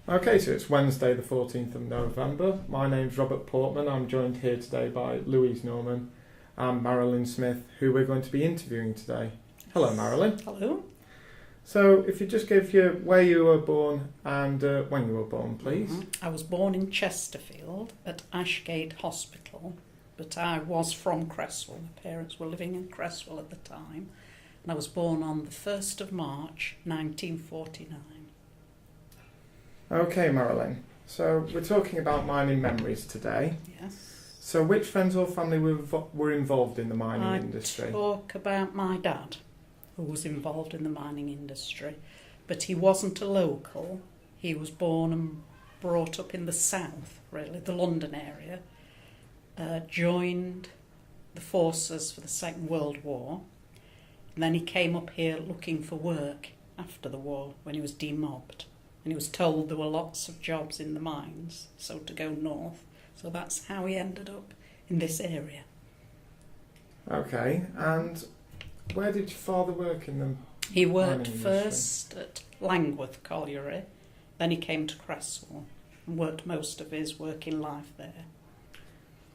Okay, so it's Wednesday the 14th of November. My name's Robert Portman. I'm joined here today by Louise Norman and Marylin Smith, who we're going to be interviewing today. Hello, Marylin. Hello. So if you just give you where you were born and when you were born, please. I was born in Chesterfield at Ashgate Hospital, but I was from Cresswell. My parents were living in Cresswell at the time, and I was born on the 1st of March 1949. Okay, Marylin. So we're talking about mining memories today. Yes. So which friends or family were involved in the mining industry? I talk about my dad, who was involved in the mining industry, but he wasn't a local. He was born and brought up in the south, really, the London area, joined the forces for the Second World War, and then he came up here looking for work after the war when he was demobbed. And he was told there were lots of jobs in the mines, so to go north. So that's how he ended up in this area. Okay, and where did your father work in the He worked mining first at Langworth Colliery, then he came to Cresswell and worked most of his working life there.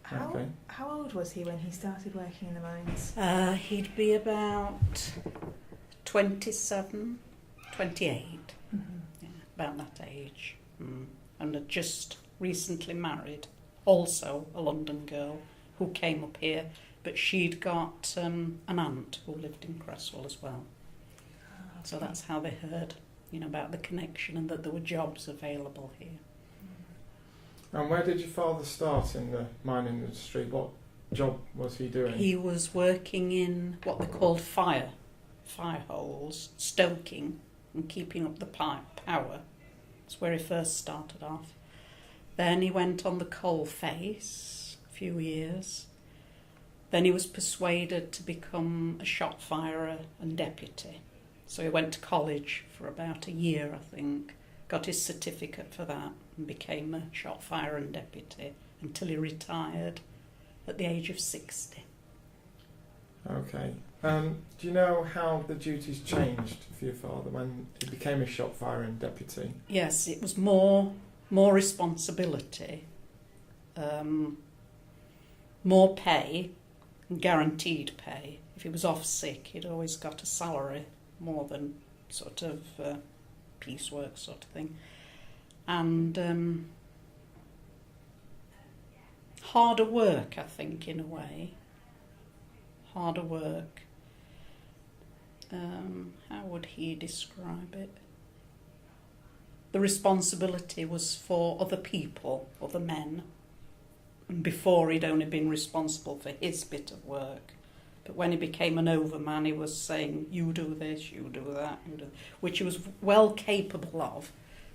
How old was he when he started working in the mines? He'd be about 27, 28. Mm-hmm. About that age, and had just recently married, also a London girl who came up here, but she'd got an aunt who lived in Cresswell as well. Okay. So that's how they heard, about the connection and that there were jobs available here. And where did your father start in the mining industry? What job was he doing? He was working in what they called fire holes, stoking and keeping up the power. That's where he first started off. Then he went on the coal face a few years. Then he was persuaded to become a shot firer and deputy. So he went to college for about a year, I think, got his certificate for that and became a shot firer and deputy until he retired at the age of 60. Okay. Do you know how the duties changed for your father when he became a shot firer and deputy? Yes, it was more responsibility, more pay, and guaranteed pay. If he was off sick, he'd always got a salary more than sort of piecework sort of thing. And harder work, I think, in a way. Harder work. How would he describe it? The responsibility was for other people, other men. And before he'd only been responsible for his bit of work. But when he became an overman, he was saying, you do this, you do that, which he was well capable of,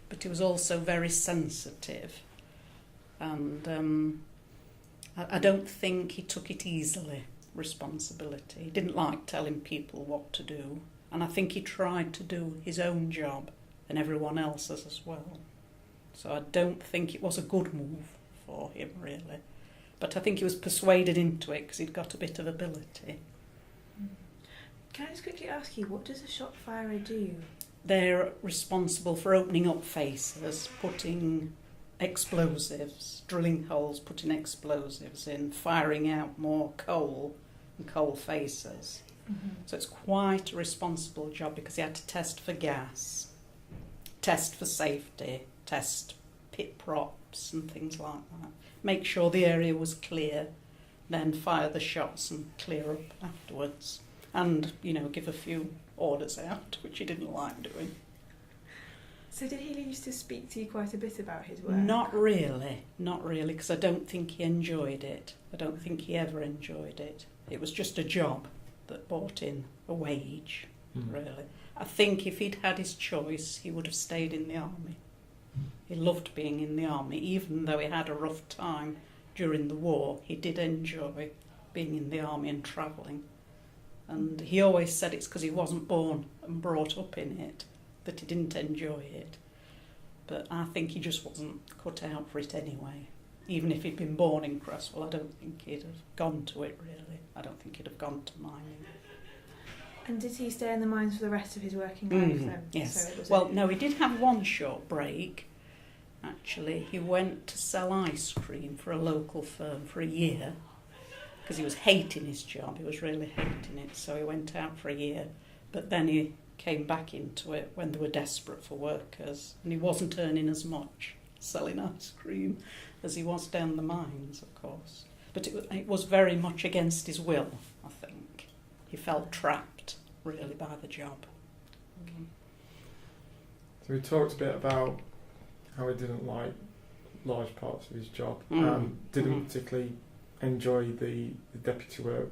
but he was also very sensitive. And I don't think he took it easily. Responsibility. He didn't like telling people what to do, and I think he tried to do his own job and everyone else's as well. So I don't think it was a good move for him, really. But I think he was persuaded into it because he'd got a bit of ability. Can I just quickly ask you, what does a shot firer do? They're responsible for opening up faces, putting explosives, drilling holes, putting explosives in, firing out more coal and coal faces. Mm-hmm. So it's quite a responsible job because he had to test for gas, test for safety, test pit props and things like that. Make sure the area was clear, then fire the shots and clear up afterwards. And, give a few orders out, which he didn't like doing. So did he used to speak to you quite a bit about his work? Not really, because I don't think he enjoyed it. I don't think he ever enjoyed it. It was just a job that brought in a wage, really. I think if he'd had his choice, he would have stayed in the army. He loved being in the army, even though he had a rough time during the war. He did enjoy being in the army and travelling. And he always said it's because he wasn't born and brought up in it that he didn't enjoy it. But I think he just wasn't cut out for it anyway. Even if he'd been born in Cresswell, I don't think he'd have gone to it, really. I don't think he'd have gone to mining. And did he stay in the mines for the rest of his working life then? Yes. So it was Well, no, he did have one short break actually. He went to sell ice cream for a local firm for a year because he was hating his job. He was really hating it, so he went out for a year. But then he came back into it when they were desperate for workers, and he wasn't earning as much selling ice cream as he was down the mines, of course. But it was very much against his will, I think. He felt trapped, really, by the job. So we talked a bit about how he didn't like large parts of his job, didn't particularly enjoy the deputy work,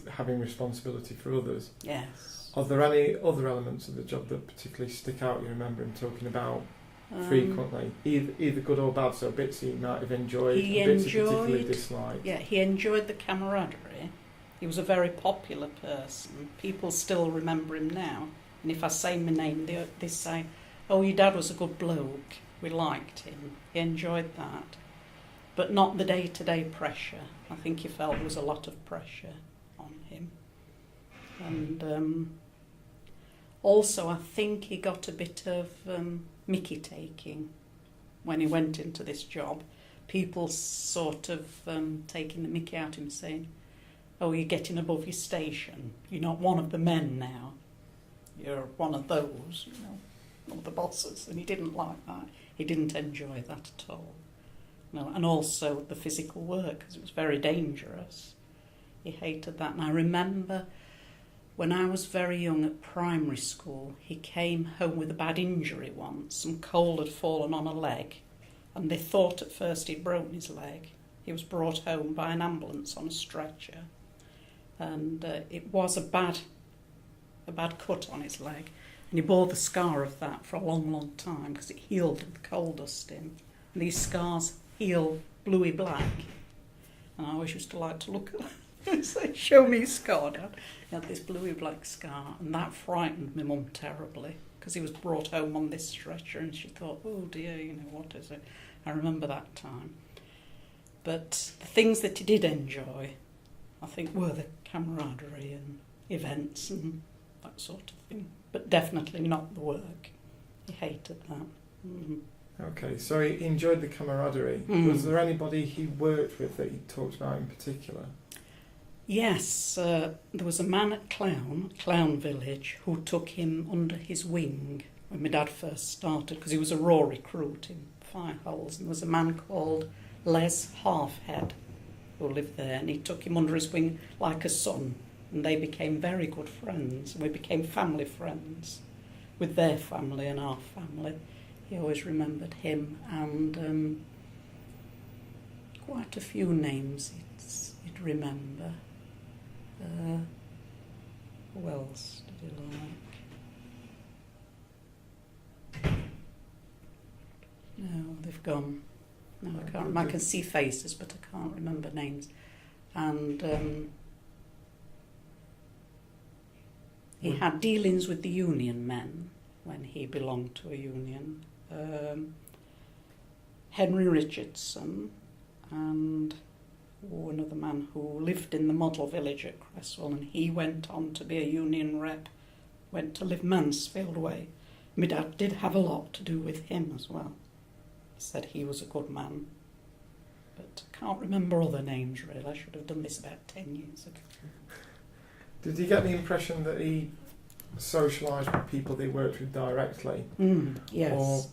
having responsibility for others. Yes. Are there any other elements of the job that particularly stick out you remember him talking about frequently, either good or bad, so bits he might have enjoyed, bits he particularly disliked? Yeah, he enjoyed the camaraderie. He was a very popular person. People still remember him now. And if I say my name, they say, "Oh, your dad was a good bloke. We liked him." He enjoyed that. But not the day-to-day pressure. I think he felt there was a lot of pressure on him. And also, I think he got a bit of mickey taking when he went into this job. People sort of taking the mickey out of him, saying, "Oh, you're getting above your station. You're not one of the men now. You're one of those, one of the bosses." And he didn't like that. He didn't enjoy that at all. No, and also the physical work, because it was very dangerous. He hated that. And I remember when I was very young at primary school, he came home with a bad injury once. Some coal had fallen on a leg, and they thought at first he'd broken his leg. He was brought home by an ambulance on a stretcher, and it was a bad cut on his leg, and he bore the scar of that for a long, long time because it healed with the coal dusting. And these scars heal bluey black, and I always used to like to look at them and say, "Show me his scar, Dad." He had this bluey black scar, and that frightened my mum terribly because he was brought home on this stretcher, and she thought, "Oh dear, what is it?" I remember that time. But the things that he did enjoy, I think, were the camaraderie and events and that sort of thing, but definitely not the work. He hated that. Okay, so he enjoyed the camaraderie. Was there anybody he worked with that he talked about in particular? Yes, there was a man at Clown Village, who took him under his wing when my dad first started, because he was a raw recruit in Fireholes, and there was a man called Les Halfhead who lived there, and he took him under his wing like a son, and they became very good friends, and we became family friends with their family and our family. He always remembered him, and quite a few names he'd remember. Who else did he like? No, they've gone. No, I can't. I can see faces, but I can't remember names. And he had dealings with the union men when he belonged to a union. Henry Richardson and another man who lived in the model village at Cresswell, and he went on to be a union rep, went to live Mansfield way. My dad did have a lot to do with him as well. He said he was a good man, but I can't remember other names really. I should have done this about 10 years ago. Did you get the impression that he socialised with people they worked with directly? Yes. Or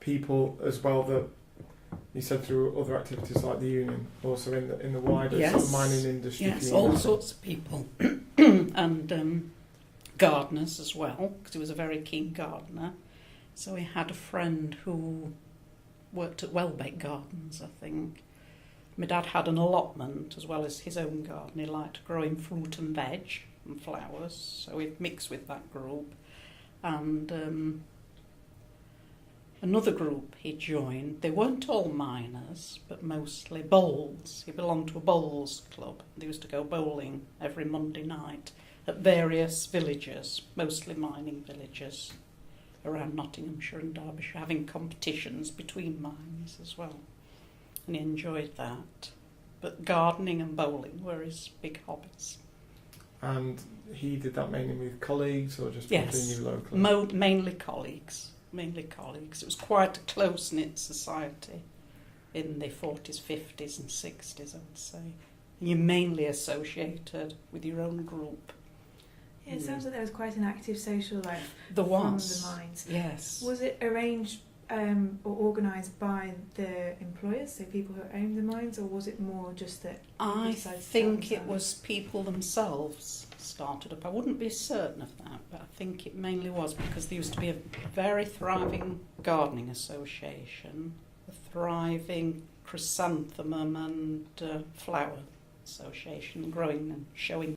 people as well that he said through other activities like the union, also in the wider sort of mining industry? Yes, all sorts of people. And gardeners as well, because he was a very keen gardener. So he had a friend who worked at Welbeck Gardens, I think. My dad had an allotment as well as his own garden. He liked growing fruit and veg and flowers, so he'd mix with that group. And another group he joined, they weren't all miners, but mostly bowls. He belonged to a bowls club. They used to go bowling every Monday night at various villages, mostly mining villages, around Nottinghamshire and Derbyshire, having competitions between mines as well. And he enjoyed that. But gardening and bowling were his big hobbies. And he did that mainly with colleagues or just people he knew locally? Mainly colleagues. mainly colleagues. It was quite a close-knit society in the 40s, 50s and 60s, I would say. You're mainly associated with your own group. Yeah, it sounds like there was quite an active social life There from was. the mines. Yes. Was it arranged or organised by the employers, so people who owned the mines, or was it more just that I think it was people themselves started up. I wouldn't be certain of that, but I think it mainly was because there used to be a very thriving gardening association, a thriving chrysanthemum and flower association growing and showing